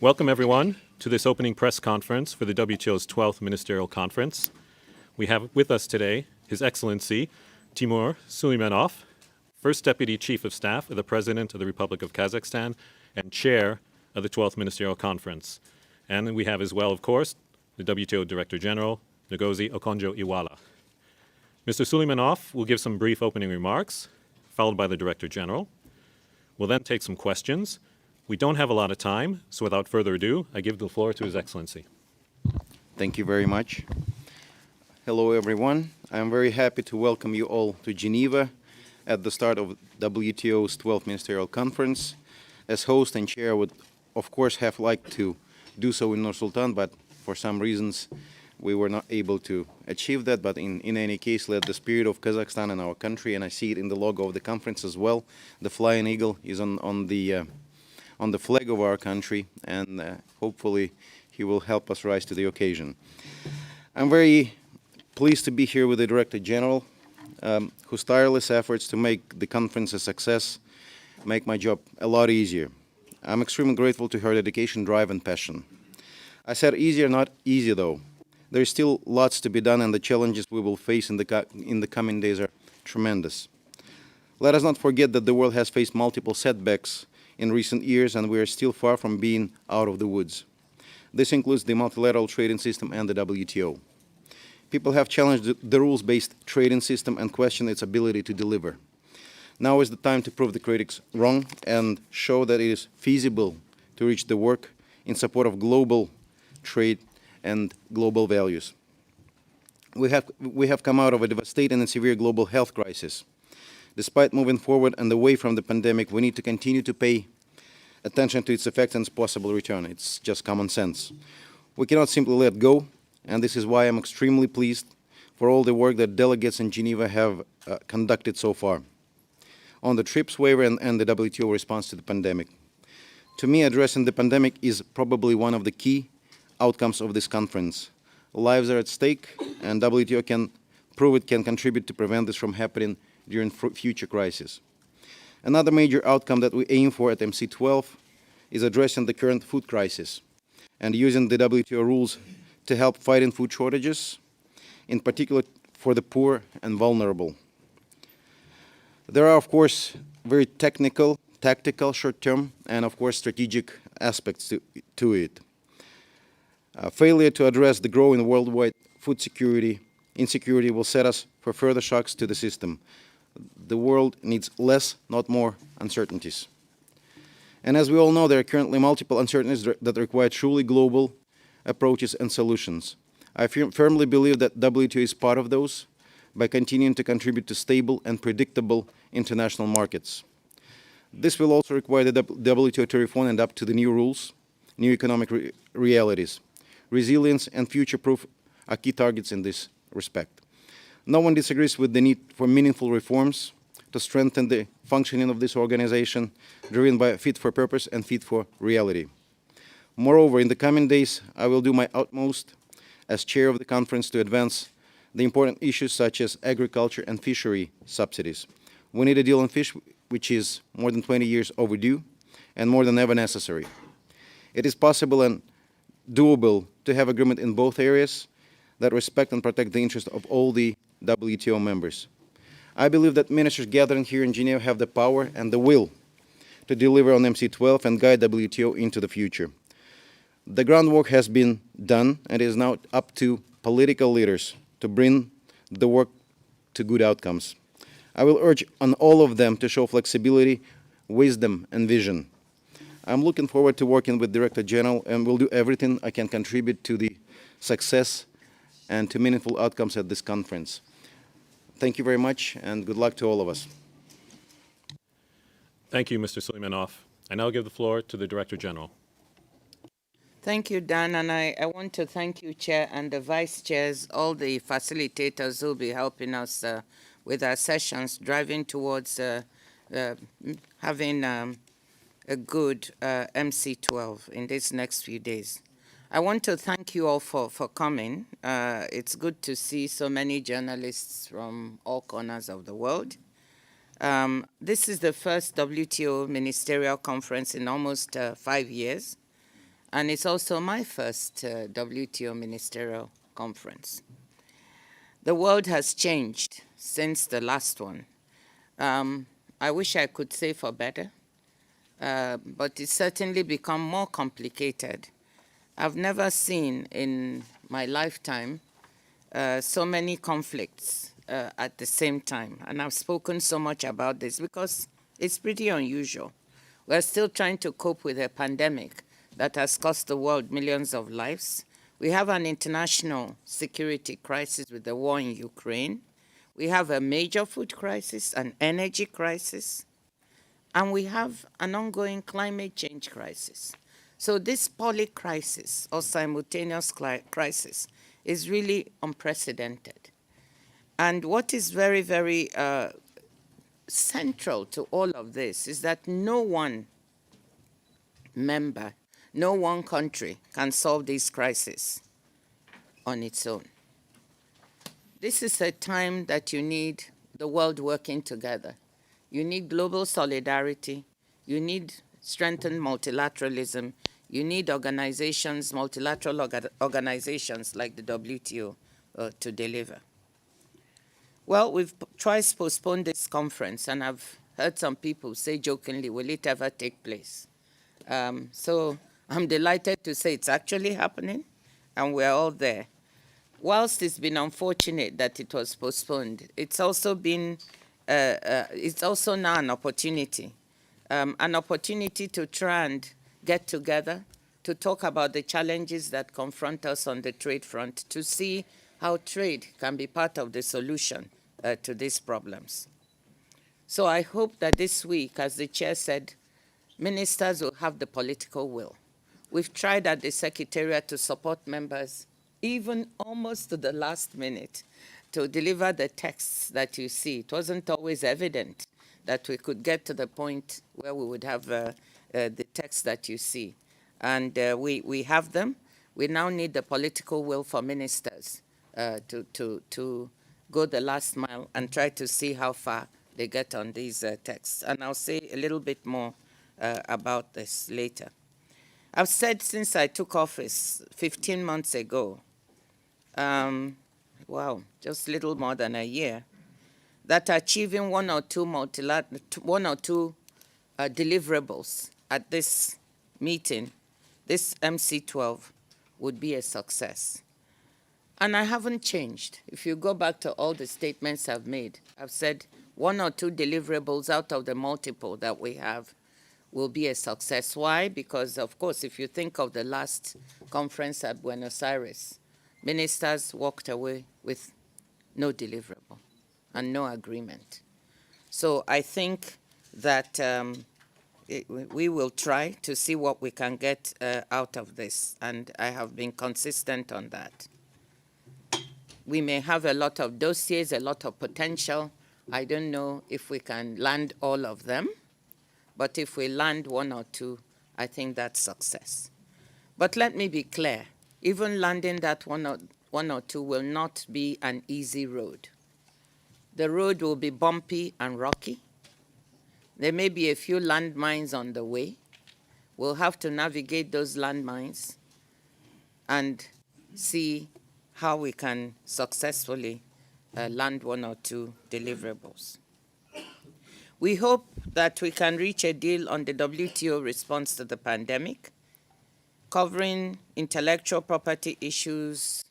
Welcome, everyone, to this opening press conference for the WTO's 12th Ministerial Conference. We have with us today His Excellency Timur Suleimanov, First Deputy Chief of Staff of the President of the Republic of Kazakhstan and Chair of the 12th Ministerial Conference. And we have as well, of course, the WTO Director General, Ngozi Okonjo-Iweala. Mr. Suleimanov will give some brief opening remarks, followed by the Director General. We'll then take some questions. We don't have a lot of time, so without further ado, I give the floor to His Excellency. Thank you very much. Hello, everyone. I'm very happy to welcome you all to Geneva at the start of WTO's 12th Ministerial Conference. As host and chair, I would, of course, have liked to do so in Nur-Sultan, but for some reasons, we were not able to achieve that. But in any case, let the spirit of Kazakhstan and our country, and I see it in the logo of the conference as well. The flying eagle is on the flag of our country, and hopefully he will help us rise to the occasion. I'm very pleased to be here with the Director General, whose tireless efforts to make the conference a success make my job a lot easier. I'm extremely grateful to her dedication, drive, and passion. I said easier, not easy, though. There is still lots to be done, and the challenges we will face in the coming days are tremendous. Let us not forget that the world has faced multiple setbacks in recent years, and we are still far from being out of the woods. This includes the multilateral trading system and the WTO. People have challenged the rules-based trading system and questioned its ability to deliver. Now is the time to prove the critics wrong and show that it is feasible to reach the work in support of global trade and global values. We have come out of a devastating and severe global health crisis. Despite moving forward and away from the pandemic, we need to continue to pay attention to its effects and its possible return. It's just common sense. We cannot simply let go, and this is why I'm extremely pleased for all the work that delegates in Geneva have conducted so far on the TRIPS waiver and the WTO response to the pandemic. To me, addressing the pandemic is probably one of the key outcomes of this conference. Lives are at stake, and WTO can prove it can contribute to prevent this from happening during future crises. Another major outcome that we aim for at MC12 is addressing the current food crisis and using the WTO rules to help fighting food shortages, in particular for the poor and vulnerable. There are, of course, very technical, tactical, short-term, and, of course, strategic aspects to it. Failure to address the growing worldwide food insecurity will set us for further shocks to the system. The world needs less, not more, uncertainties. And as we all know, there are currently multiple uncertainties that require truly global approaches and solutions. I firmly believe that WTO is part of those by continuing to contribute to stable and predictable international markets. This will also require the WTO to reform and adapt to the new rules, new economic realities. Resilience and future-proof are key targets in this respect. No one disagrees with the need for meaningful reforms to strengthen the functioning of this organization, driven by fit for purpose and fit for reality. Moreover, in the coming days, I will do my utmost as chair of the conference to advance the important issues such as agriculture and fishery subsidies. We need a deal on fish which is more than 20 years overdue and more than ever necessary. It is possible and doable to have agreement in both areas that respect and protect the interests of all the WTO members. I believe that ministers gathering here in Geneva have the power and the will to deliver on MC12 and guide WTO into the future. The groundwork has been done, and it is now up to political leaders to bring the work to good outcomes. I will urge on all of them to show flexibility, wisdom, and vision. I'm looking forward to working with Director General and will do everything I can contribute to the success and to meaningful outcomes at this conference. Thank you very much, and good luck to all of us. Thank you, Mr. Suleimanov. I now give the floor to the Director General. Thank you, Dan, and I want to thank you, Chair, and the Vice Chairs, all the facilitators who will be helping us with our sessions, driving towards having a good MC12 in these next few days. I want to thank you all for coming. It's good to see so many journalists from all corners of the world. This is the first WTO ministerial conference in almost 5 years. and it's also my first WTO ministerial conference. The world has changed since the last one. I wish I could say for better, but it's certainly become more complicated. I've never seen in my lifetime so many conflicts at the same time. And I've spoken so much about this because it's pretty unusual. We're still trying to cope with a pandemic that has cost the world millions of lives. We have an international security crisis with the war in Ukraine. We have a major food crisis, an energy crisis, and we have an ongoing climate change crisis. So this polycrisis or simultaneous crisis is really unprecedented. And what is very, very central to all of this is that no one member, no one country can solve this crisis on its own. This is a time that you need the world working together. You need global solidarity. You need strengthened multilateralism. You need organizations, multilateral organizations like the WTO to deliver. Well, we've twice postponed this conference, and I've heard some people say jokingly, will it ever take place? So I'm delighted to say it's actually happening, and we're all there. Whilst it's been unfortunate that it was postponed, it's also been, it's also now an opportunity to try and get together, to talk about the challenges that confront us on the trade front, to see how trade can be part of the solution to these problems. So I hope that this week, as the chair said, ministers will have the political will. We've tried at the Secretariat to support members, even almost to the last minute, to deliver the texts that you see. It wasn't always evident that we could get to the point where we would have the text that you see. And we have them. We now need the political will for ministers to go the last mile and try to see how far they get on these texts. And I'll say a little bit more about this later. I've said since I took office 15 months ago, wow, just little more than a year, that achieving one or two deliverables at this meeting, this MC12, would be a success. And I haven't changed. If you go back to all the statements I've made, I've said one or two deliverables out of the multiple that we have will be a success. Why? Because, of course, if you think of the last conference at Buenos Aires, ministers walked away with no deliverable and no agreement. So I think that we will try to see what we can get out of this, and I have been consistent on that. We may have a lot of dossiers, a lot of potential. I don't know if we can land all of them, but if we land one or two, I think that's success. But let me be clear, even landing that one or two will not be an easy road. The road will be bumpy and rocky. There may be a few landmines on the way. We'll have to navigate those landmines and see how we can successfully land one or two deliverables. We hope that we can reach a deal on the WTO response to the pandemic, covering intellectual property issues,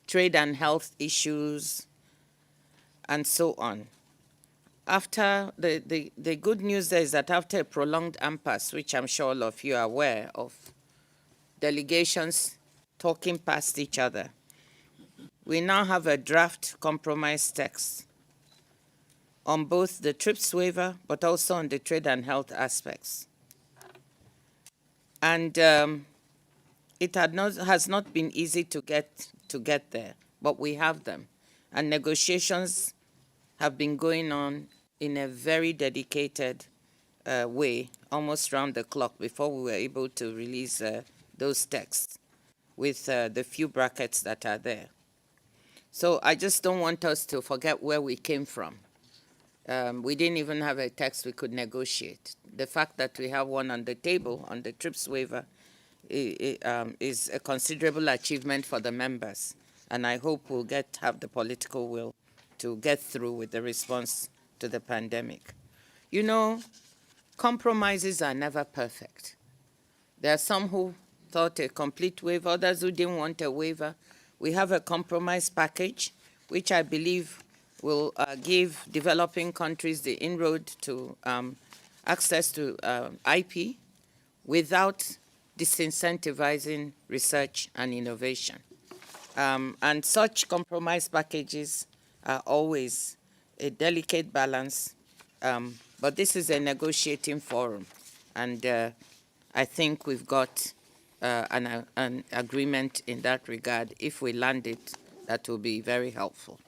trade and health issues, and so on. After the good news there is that after a prolonged impasse, which I'm sure all of you are aware of, delegations talking past each other, we now have a draft compromise text on both the TRIPS waiver, but also on the trade and health aspects. And it has not been easy to get there, but we have them. And negotiations have been going on in a very dedicated way, almost round the clock, before we were able to release those texts with the few brackets that are there. So I just don't want us to forget where we came from. We didn't even have a text we could negotiate. The fact that we have one on the table on the TRIPS waiver is a considerable achievement for the members, and I hope we'll have the political will to get through with the response to the pandemic. You know, compromises are never perfect. There are some who thought a complete waiver, others who didn't want a waiver. We have a compromise package, which I believe will give developing countries the inroad to access to IP without disincentivizing research and innovation. And such compromise packages are always a delicate balance, but this is a negotiating forum, and I think we've got an agreement in that regard. If we land it, that will be very helpful.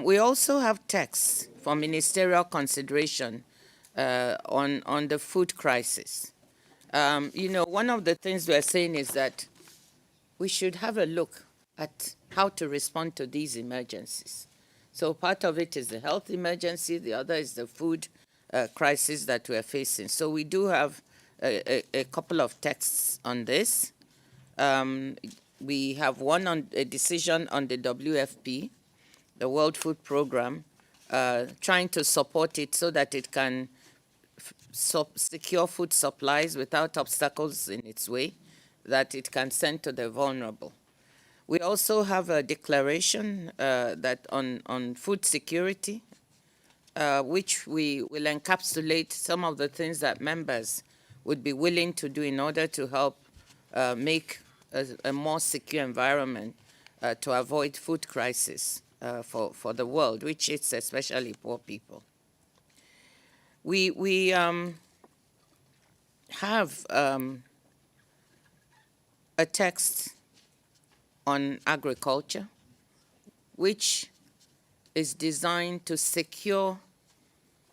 We also have texts for ministerial consideration on the food crisis. You know, one of the things we're saying is that we should have a look at how to respond to these emergencies. So part of it is the health emergency, the other is the food crisis that we're facing. So we do have a couple of texts on this. We have one on a decision on the WFP, the World Food Program, trying to support it so that it can secure food supplies without obstacles in its way, that it can send to the vulnerable. We also have a declaration that on food security, which we will encapsulate some of the things that members would be willing to do in order to help make a more secure environment to avoid food crisis for the world, which is especially poor people. We have a text on agriculture, which is designed to secure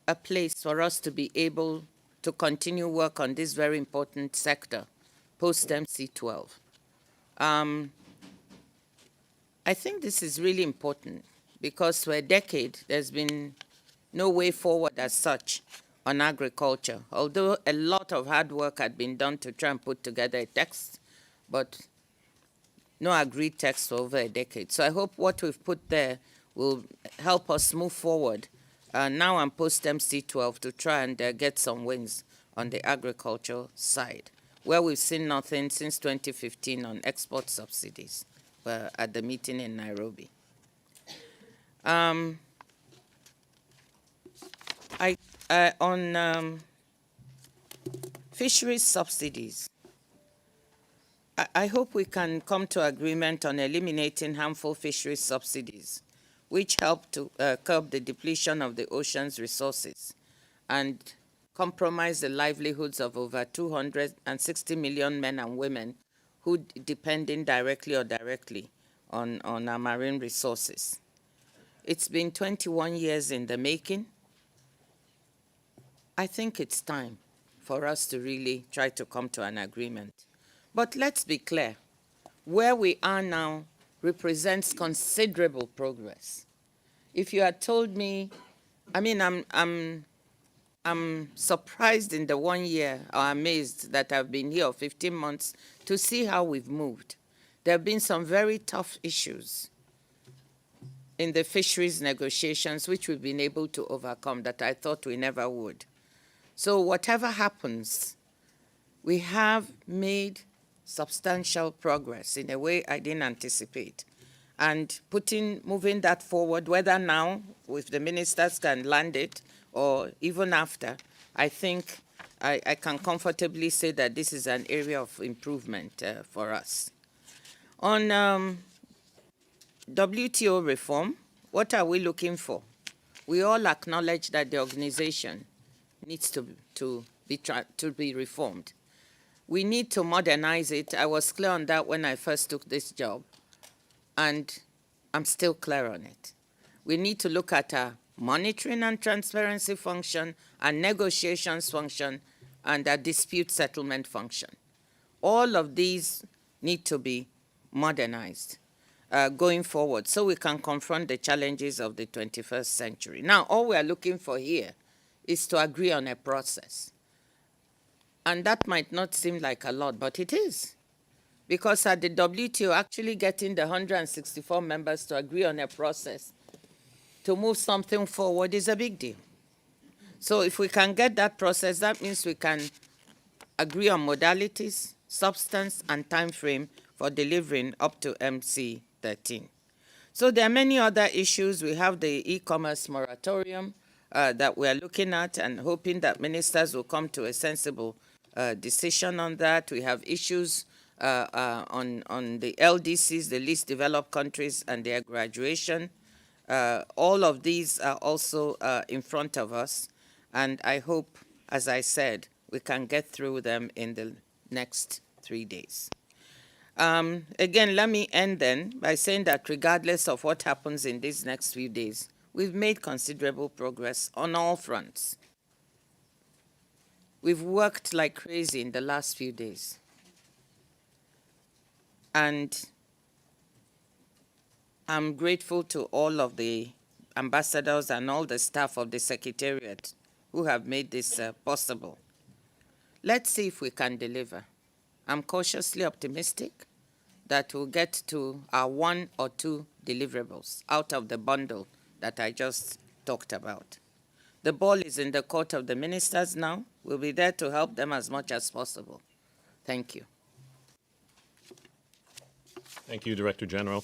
a place for us to be able to continue work on this very important sector post MC12. I think this is really important because for a decade there's been no way forward as such on agriculture, although a lot of hard work had been done to try and put together a text, but no agreed text for over a decade. So I hope what we've put there will help us move forward now and post MC12 to try and get some wins on the agricultural side, where we've seen nothing since 2015 on export subsidies at the meeting in Nairobi. On fisheries subsidies, I hope we can come to agreement on eliminating harmful fisheries subsidies, which help to curb the depletion of the ocean's resources and compromise the livelihoods of over 260 million men and women who depend indirectly or directly on our marine resources. It's been 21 years in the making. I think it's time for us to really try to come to an agreement. But let's be clear, where we are now represents considerable progress. If you had told me, I mean, I'm surprised in the 1 year, or amazed that I've been here 15 months to see how we've moved. There have been some very tough issues in the fisheries negotiations, which we've been able to overcome that I thought we never would. So whatever happens, we have made substantial progress in a way I didn't anticipate. And moving that forward, whether now, if the ministers can land it, or even after, I think I can comfortably say that this is an area of improvement for us. On WTO reform, what are we looking for? We all acknowledge that the organization needs to be reformed. We need to modernize it. I was clear on that when I first took this job, and I'm still clear on it. We need to look at a monitoring and transparency function, a negotiations function, and a dispute settlement function. All of these need to be modernized going forward so we can confront the challenges of the 21st century. Now, all we are looking for here is to agree on a process. And that might not seem like a lot, but it is. Because at the WTO, actually getting the 164 members to agree on a process to move something forward is a big deal. So if we can get that process, that means we can agree on modalities, substance, and time frame for delivering up to MC13. So there are many other issues. We have the e-commerce moratorium that we are looking at and hoping that ministers will come to a sensible decision on that. We have issues on the LDCs, the least developed countries, and their graduation. All of these are also in front of us, and I hope, as I said, we can get through them in the next 3 days. Again, let me end then by saying that regardless of what happens in these next few days, we've made considerable progress on all fronts. We've worked like crazy in the last few days. And I'm grateful to all of the ambassadors and all the staff of the Secretariat who have made this possible. Let's see if we can deliver. I'm cautiously optimistic that we'll get to our 1 or 2 deliverables out of the bundle that I just talked about. The ball is in the court of the ministers now. We'll be there to help them as much as possible. Thank you. Thank you, Director General.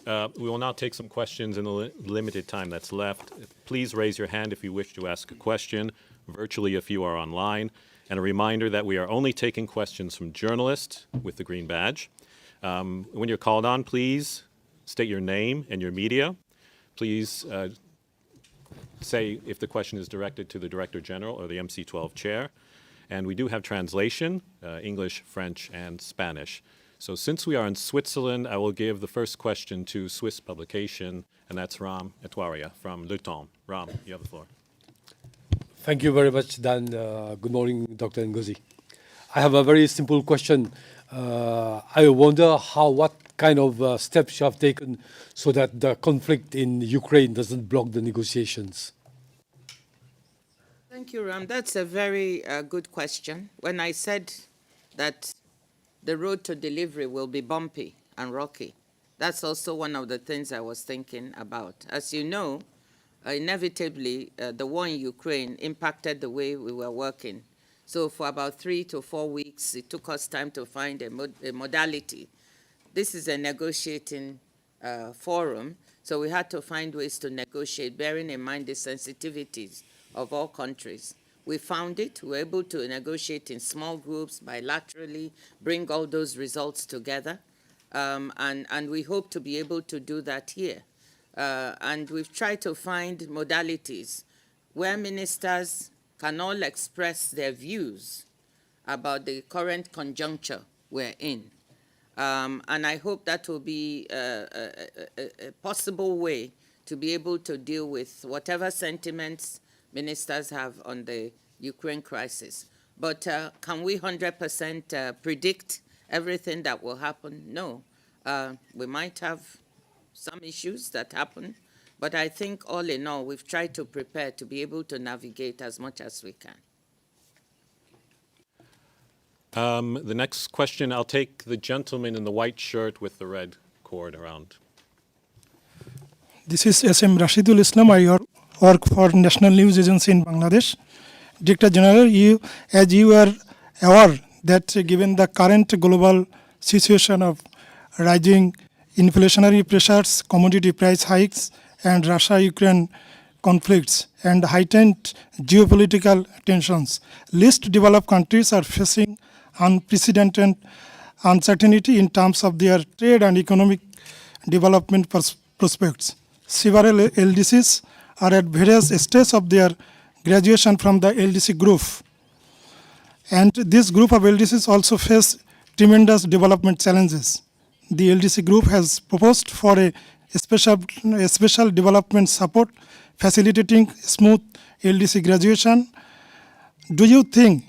We will now take some questions in the limited time that's left. Please raise your hand if you wish to ask a question, virtually if you are online. And a reminder that we are only taking questions from journalists with the green badge. When you're called on, please state your name and your media. Please say if the question is directed to the Director General or the MC12 chair. And we do have translation, English, French, and Spanish. So since we are in Switzerland, I will give the first question to Swiss publication, and that's Ram Etwaria from Le Temps. Ram, you have the floor. Thank you very much, Dan. Good morning, Dr. Ngozi. I have a very simple question. I wonder what kind of steps you have taken so that the conflict in Ukraine doesn't block the negotiations. Thank you, Ram. That's a very good question. When I said that the road to delivery will be bumpy and rocky, that's also one of the things I was thinking about. As you know, inevitably, the war in Ukraine impacted the way we were working. So for about 3 to 4 weeks, it took us time to find a modality. This is a negotiating forum, so we had to find ways to negotiate, bearing in mind the sensitivities of all countries. We found it. We were able to negotiate in small groups, bilaterally, bring all those results together, and we hope to be able to do that here. And we've tried to find modalities where ministers can all express their views about the current conjuncture we're in. And I hope that will be a possible way to be able to deal with whatever sentiments ministers have on the Ukraine crisis. But can we 100% predict everything that will happen? No. We might have some issues that happen, but I think all in all, we've tried to prepare to be able to navigate as much as we can. The next question, I'll take the gentleman in the white shirt with the red cord around. This is SM Rashidul Islam. I work for National News Agency in Bangladesh. Director General, as you are aware that given the current global situation of rising inflationary pressures, commodity price hikes, and Russia-Ukraine conflicts, and heightened geopolitical tensions, least developed countries are facing unprecedented uncertainty in terms of their trade and economic development prospects. Several LDCs are at various stages of their graduation from the LDC group. And this group of LDCs also face tremendous development challenges. The LDC group has proposed for a special development support facilitating smooth LDC graduation. Do you think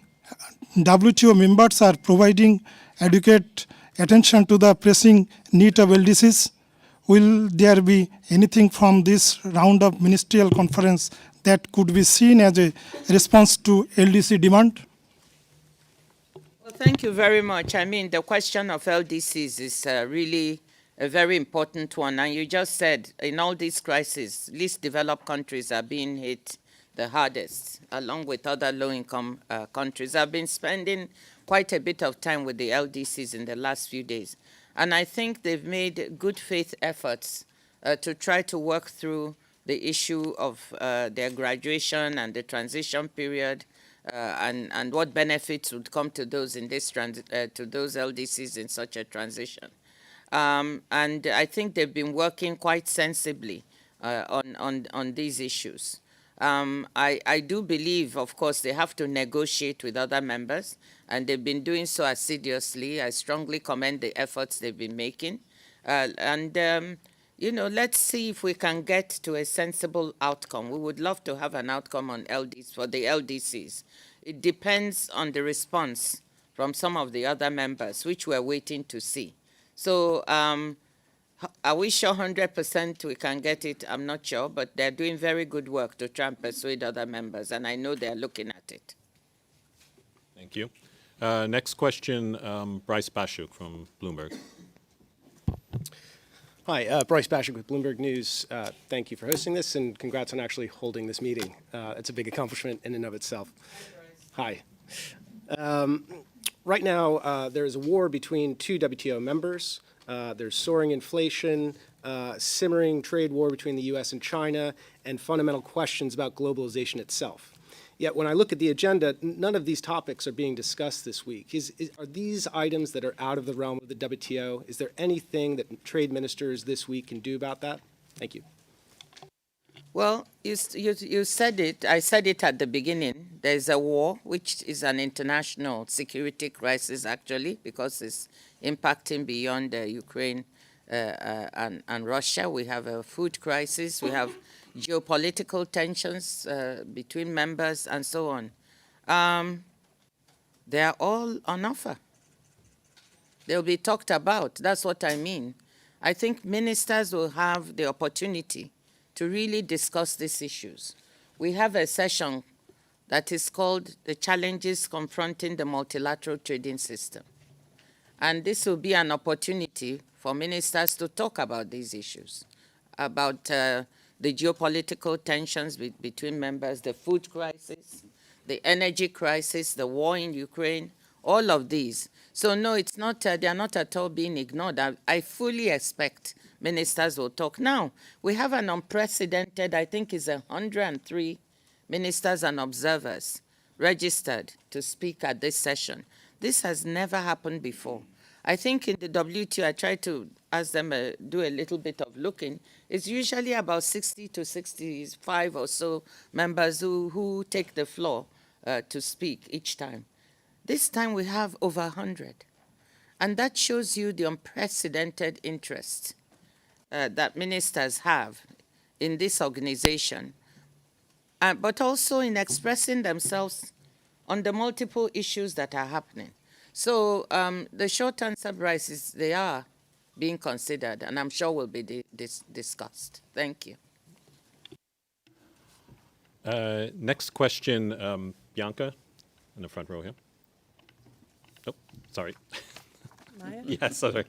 WTO members are providing adequate attention to the pressing need of LDCs? Will there be anything from this round of ministerial conference that could be seen as a response to LDC demand? Thank you very much. I mean, the question of LDCs is really a very important one. And you just said, in all these crises, least developed countries are being hit the hardest, along with other low-income countries. I've been spending quite a bit of time with the LDCs in the last few days. And I think they've made good faith efforts to try to work through the issue of their graduation and the transition period, and what benefits would come to those in this to those LDCs in such a transition. And I think they've been working quite sensibly on these issues. I do believe, of course, they have to negotiate with other members, and they've been doing so assiduously. I strongly commend the efforts they've been making. You know, let's see if we can get to a sensible outcome. We would love to have an outcome on LDs for the LDCs. It depends on the response from some of the other members, which we're waiting to see. So are we sure 100% we can get it? I'm not sure, but they're doing very good work to try and persuade other members, and I know they're looking at it. Thank you. Next question, Bryce Bashuk from Bloomberg. Hi, Bryce Bashik with Bloomberg News. Thank you for hosting this, and congrats on actually holding this meeting. It's a big accomplishment in and of itself. Hi. Right now, there is a war between two WTO members. There's soaring inflation, simmering trade war between the U.S. and China, and fundamental questions about globalization itself. Yet when I look at the agenda, none of these topics are being discussed this week. Are these items that are out of the realm of the WTO? Is there anything that trade ministers this week can do about that? Thank you. Well, you said it. I said it at the beginning. There's a war, which is an international security crisis, actually, because it's impacting beyond Ukraine and Russia. We have a food crisis. We have geopolitical tensions between members and so on. They are all on offer. They'll be talked about. That's what I mean. I think ministers will have the opportunity to really discuss these issues. We have a session that is called The Challenges Confronting the Multilateral Trading System. And this will be an opportunity for ministers to talk about these issues, about the geopolitical tensions between members, the food crisis, the energy crisis, the war in Ukraine, all of these. So no, it's not, they are not at all being ignored. I fully expect ministers will talk. Now, we have an unprecedented, I think it's 103 ministers and observers registered to speak at this session. This has never happened before. I think in the WTO, I try to ask them do a little bit of looking. It's usually about 60 to 65 or so members who take the floor to speak each time. This time we have over 100. And that shows you the unprecedented interest that ministers have in this organization, but also in expressing themselves on the multiple issues that are happening. So the short answer, Bryce, is they are being considered, and I'm sure will be discussed. Thank you. Next question, Bianca, in the front row here. Oh, sorry. Maya? Yes, sorry.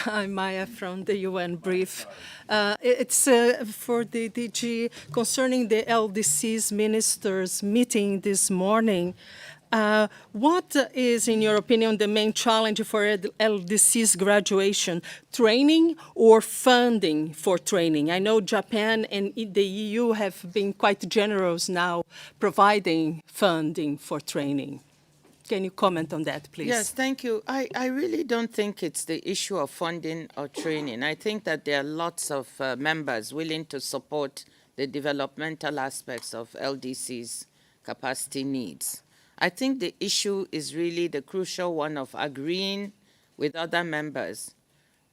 I'm Maya from the UN brief. It's for the DG concerning the LDC's ministers meeting this morning. What is, in your opinion, the main challenge for LDC's graduation? Training or funding for training? I know Japan and the EU have been quite generous now providing funding for training. Can you comment on that, please? Yes, thank you. I really don't think it's the issue of funding or training. I think that there are lots of members willing to support the developmental aspects of LDC's capacity needs. I think the issue is really the crucial one of agreeing with other members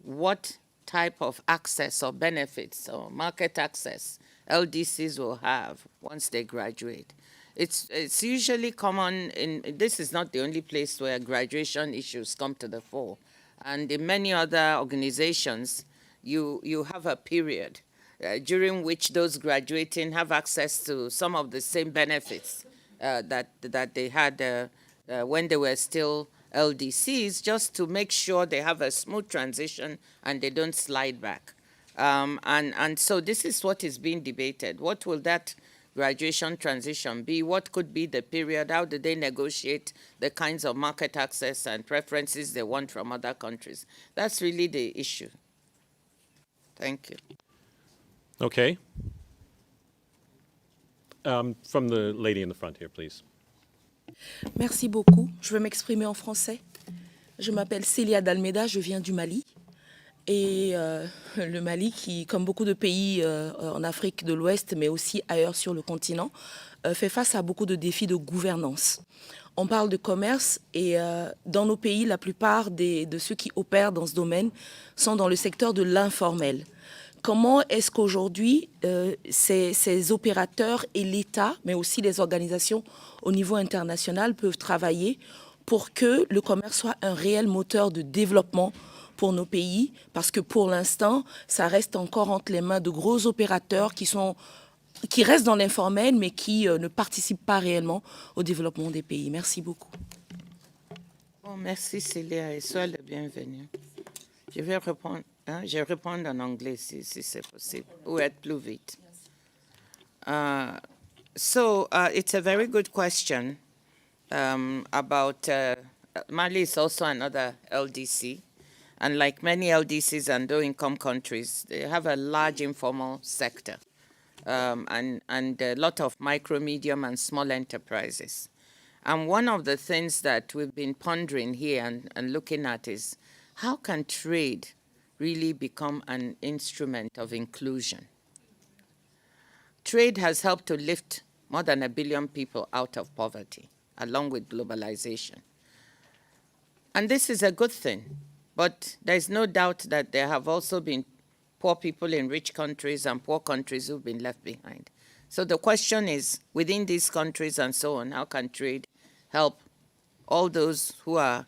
what type of access or benefits or market access LDCs will have once they graduate. It's usually common this is not the only place where graduation issues come to the fore. And in many other organizations, you have a period during which those graduating have access to some of the same benefits that they had when they were still LDCs just to make sure they have a smooth transition and they don't slide back. And so this is what is being debated. What will that graduation transition be? What could be the period? How do they negotiate the kinds of market access and preferences they want from other countries? That's really the issue. Thank you. Okay. From the lady in the front here, please. Merci beaucoup. Je vais m'exprimer en français. Je m'appelle Célia Dalmeda, je viens du Mali. Et le Mali, qui, comme beaucoup de pays en Afrique de l'Ouest, mais aussi ailleurs sur le continent, fait face à beaucoup de défis de gouvernance. On parle de commerce et dans nos pays, la plupart de ceux qui opèrent dans ce domaine sont dans le secteur de l'informel. Comment est-ce qu'aujourd'hui, ces opérateurs et l'État, mais aussi les organisations au niveau international peuvent travailler pour que le commerce soit un réel moteur de développement pour nos pays, parce que pour l'instant, ça reste encore entre les mains de gros opérateurs qui restent dans l'informel, mais qui ne participent pas réellement au développement des pays. Merci beaucoup. Bon, merci Célia et sois le bienvenu. Je vais répondre en anglais si c'est possible, ou être plus vite. So it's a very good question about Mali is also another LDC. And like many LDCs and low-income countries, they have a large informal sector and a lot of micro, medium, and small enterprises. And one of the things that we've been pondering here and looking at is how can trade really become an instrument of inclusion? Trade has helped to lift more than 1 billion people out of poverty, along with globalization. And this is a good thing. But there's no doubt that there have also been poor people in rich countries and poor countries who've been left behind. So the question is, within these countries and so on, how can trade help all those who are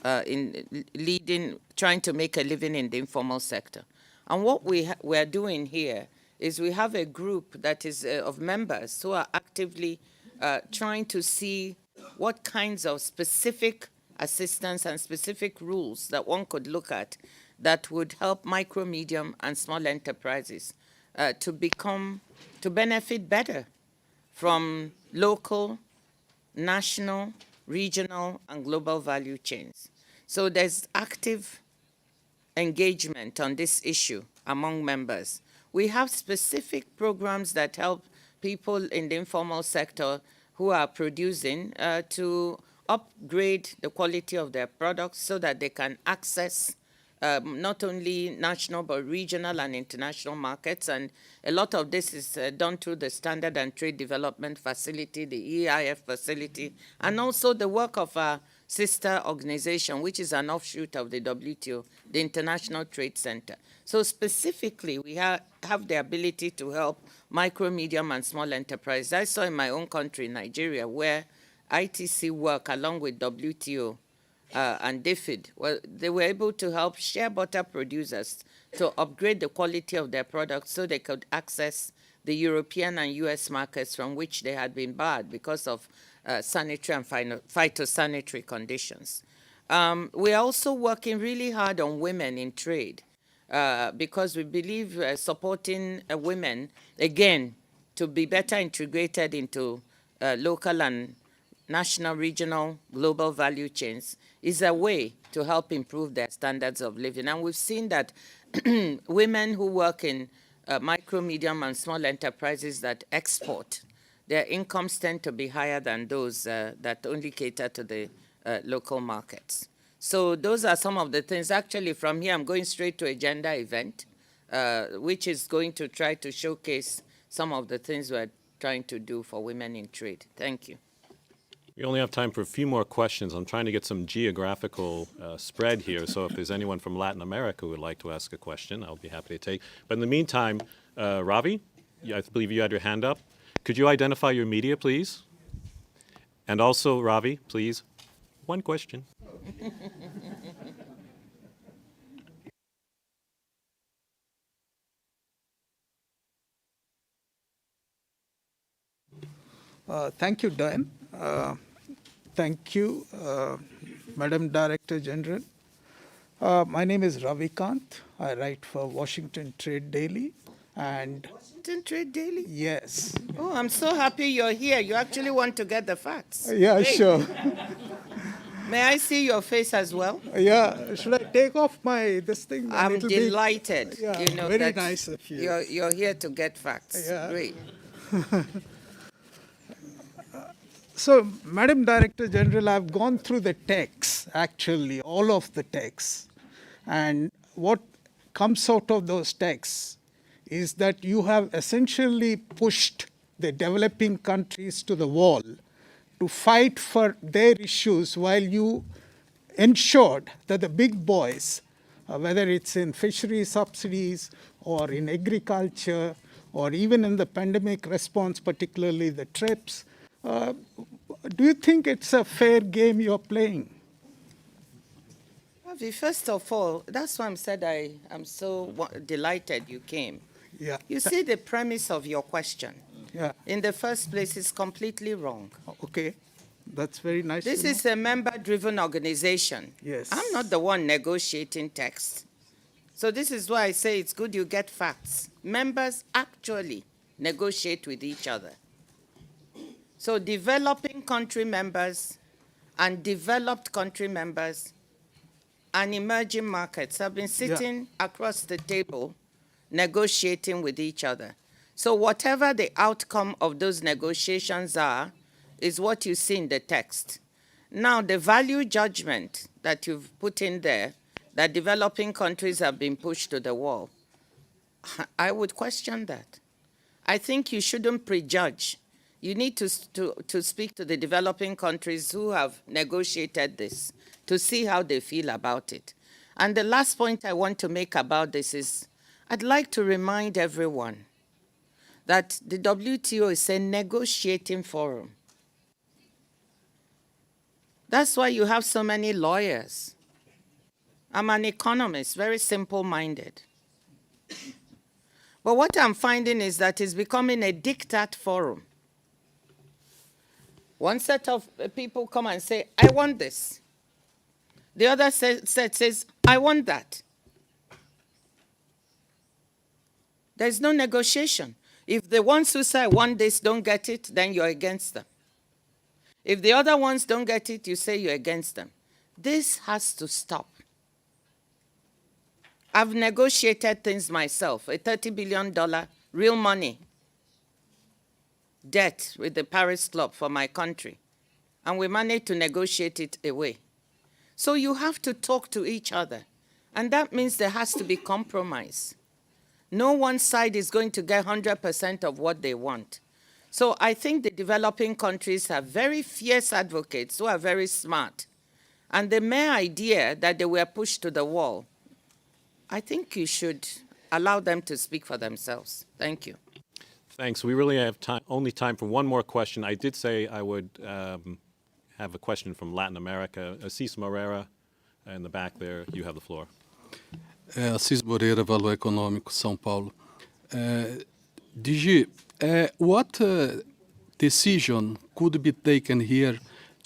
trying to make a living in the informal sector? And what we're doing here is we have a group that is of members who are actively trying to see what kinds of specific assistance and specific rules that one could look at that would help micro, medium, and small enterprises to benefit better from local, national, regional, and global value chains. So there's active engagement on this issue among members. We have specific programs that help people in the informal sector who are producing to upgrade the quality of their products so that they can access not only national but regional and international markets. And a lot of this is done through the Standard and Trade Development Facility, the EIF facility, and also the work of our sister organization, which is an offshoot of the WTO, the International Trade Center. So specifically, we have the ability to help micro, medium, and small enterprises. I saw in my own country, Nigeria, where ITC work along with WTO and DFID, well, they were able to help shea butter producers to upgrade the quality of their products so they could access the European and US markets from which they had been barred because of sanitary and phytosanitary conditions. We're also working really hard on women in trade because we believe supporting women, again, to be better integrated into local and national, regional, global value chains is a way to help improve their standards of living. And we've seen that women who work in micro, medium, and small enterprises that export, their incomes tend to be higher than those that only cater to the local markets. So those are some of the things. Actually, from here, I'm going straight to a gender event, which is going to try to showcase some of the things we're trying to do for women in trade. Thank you. We only have time for a few more questions. I'm trying to get some geographical spread here, so if there's anyone from Latin America who would like to ask a question, I'll be happy to take. But in the meantime, Ravi, I believe you had your hand up. Could you identify your media, please? And also, Ravi, please, one question. Thank you, Dan. Thank you Madam Director General. My name is Ravikant. I write for Washington Trade Daily. And Washington Trade Daily? yes, Oh, I'm so happy you're here. You actually want to get the facts. yeah, Great. sure. May I see your face as well? Yeah, should I take off this thing? Then I'm it'll delighted. Yeah, you know, very that nice of you. You're here to get facts. Yeah. Great. So, Madam Director General, I've gone through the texts, actually, all of the texts. And what comes out of those texts is that you have essentially pushed the developing countries to the wall to fight for their issues while you ensured that the big boys, whether it's in fishery subsidies or in agriculture or even in the pandemic response, particularly the TRIPS, do you think it's a fair game you're playing? Avi, first of all, that's why I said I'm so delighted you came. Yeah. You see the premise of your question. Yeah. In the first place, is completely wrong. Okay. That's very nice. This to know. is a member-driven organization. Yes. I'm not the one negotiating text. So this is why I say it's good you get facts. Members actually negotiate with each other. So developing country members and developed country members and emerging markets have been sitting across the table negotiating with each other. So whatever the outcome of those negotiations are, is what you see in the text. Now, the value judgment that you've put in there, that developing countries have been pushed to the wall, I would question that. I think you shouldn't prejudge. You need to speak to the developing countries who have negotiated this to see how they feel about it. And the last point I want to make about this is, I'd like to remind everyone that the WTO is a negotiating forum. That's why you have so many lawyers. I'm an economist, very simple-minded. But what I'm finding is that it's becoming a diktat forum. One set of people come and say, I want this. The other set says, I want that. There's no negotiation. If the ones who say, I want this, don't get it, then you're against them. If the other ones don't get it, you say you're against them. This has to stop. I've negotiated things myself, a $30 billion real money debt with the Paris Club for my country, and we managed to negotiate it away. So you have to talk to each other, and that means there has to be compromise. No one side is going to get 100% of what they want. So I think the developing countries have very fierce advocates who are very smart. And the mere idea that they were pushed to the wall, I think you should allow them to speak for themselves. Thank you. Thanks. We really have only time for one more question. I did say I would have a question from Latin America. Assis Moreira in the back there, you have the floor. Assis Moreira, Valor Econômico, São Paulo. DG, what decision could be taken here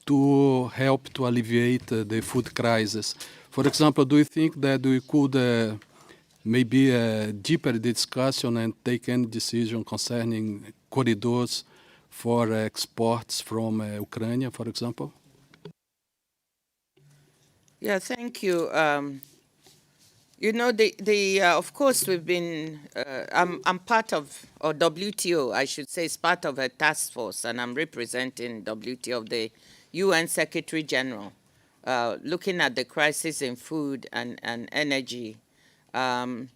to help to alleviate the food crisis? For example, do you think that we could maybe a deeper discussion and take any decision concerning corridors for exports from Ukraine, for example? Yeah, thank you. You know, of course, we've been, I'm part of, or WTO, I should say, is part of a task force, and I'm representing WTO of the UN Secretary General, looking at the crisis in food and energy, and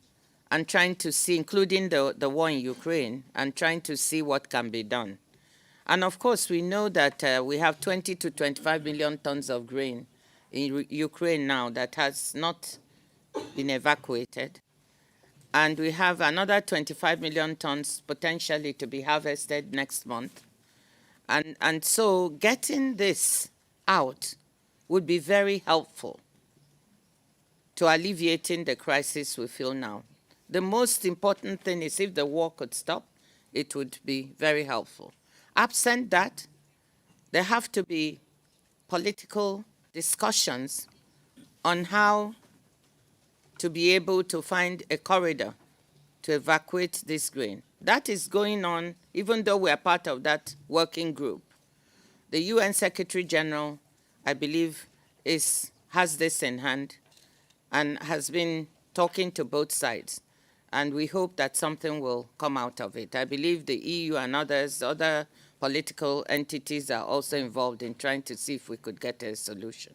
trying to see, including the war in Ukraine, and trying to see what can be done. And of course, we know that we have 20 to 25 million tons of grain in Ukraine now that has not been evacuated. And we have another 25 million tons potentially to be harvested next month. And so getting this out would be very helpful to alleviating the crisis we feel now. The most important thing is if the war could stop, it would be very helpful. Absent that, there have to be political discussions on how to be able to find a corridor to evacuate this grain. That is going on, even though we are part of that working group. The UN Secretary General, I believe, has this in hand and has been talking to both sides. And we hope that something will come out of it. I believe the EU and other political entities are also involved in trying to see if we could get a solution.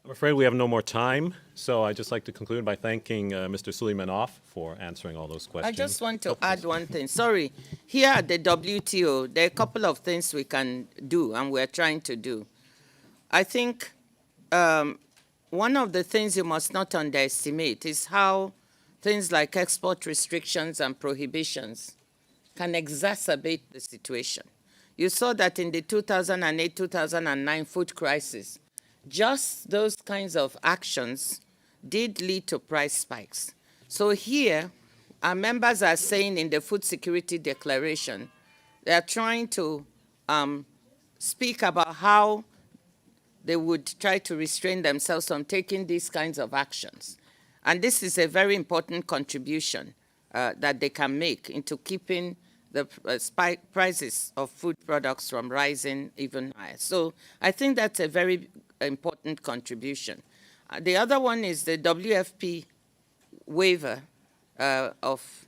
I'm afraid we have no more time, so I'd just like to conclude by thanking Mr. Suleimanov for answering all those questions. I just want to add one thing. Sorry. Here at the WTO, there are a couple of things we can do and we're trying to do. I think one of the things you must not underestimate is how things like export restrictions and prohibitions can exacerbate the situation. You saw that in the 2008-2009 food crisis, just those kinds of actions did lead to price spikes. So here, our members are saying in the Food Security Declaration, they are trying to speak about how they would try to restrain themselves from taking these kinds of actions. And this is a very important contribution that they can make into keeping the prices of food products from rising even higher. So I think that's a very important contribution. The other one is the WFP waiver of,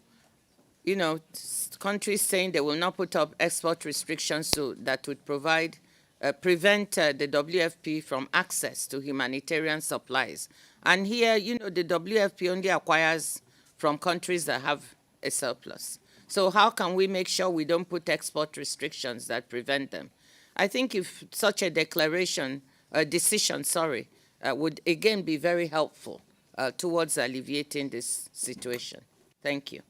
countries saying they will not put up export restrictions so that would prevent the WFP from access to humanitarian supplies. And here, the WFP only acquires from countries that have a surplus. So how can we make sure we don't put export restrictions that prevent them? I think if such a decision, would again be very helpful towards alleviating this situation. Thank you.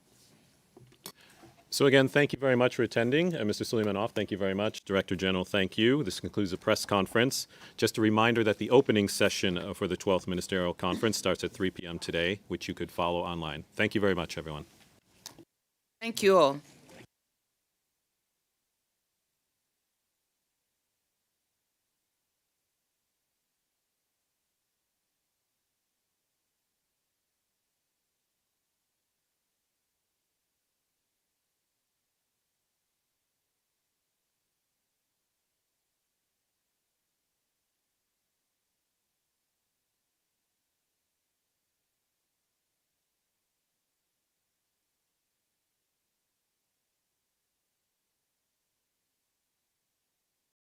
So again, thank you very much for attending. Mr. Suleimanov, thank you very much. Director General, thank you. This concludes the press conference. Just a reminder that the opening session for the 12th Ministerial Conference starts at 3 p.m. today, which you could follow online. Thank you very much, everyone. Thank you all.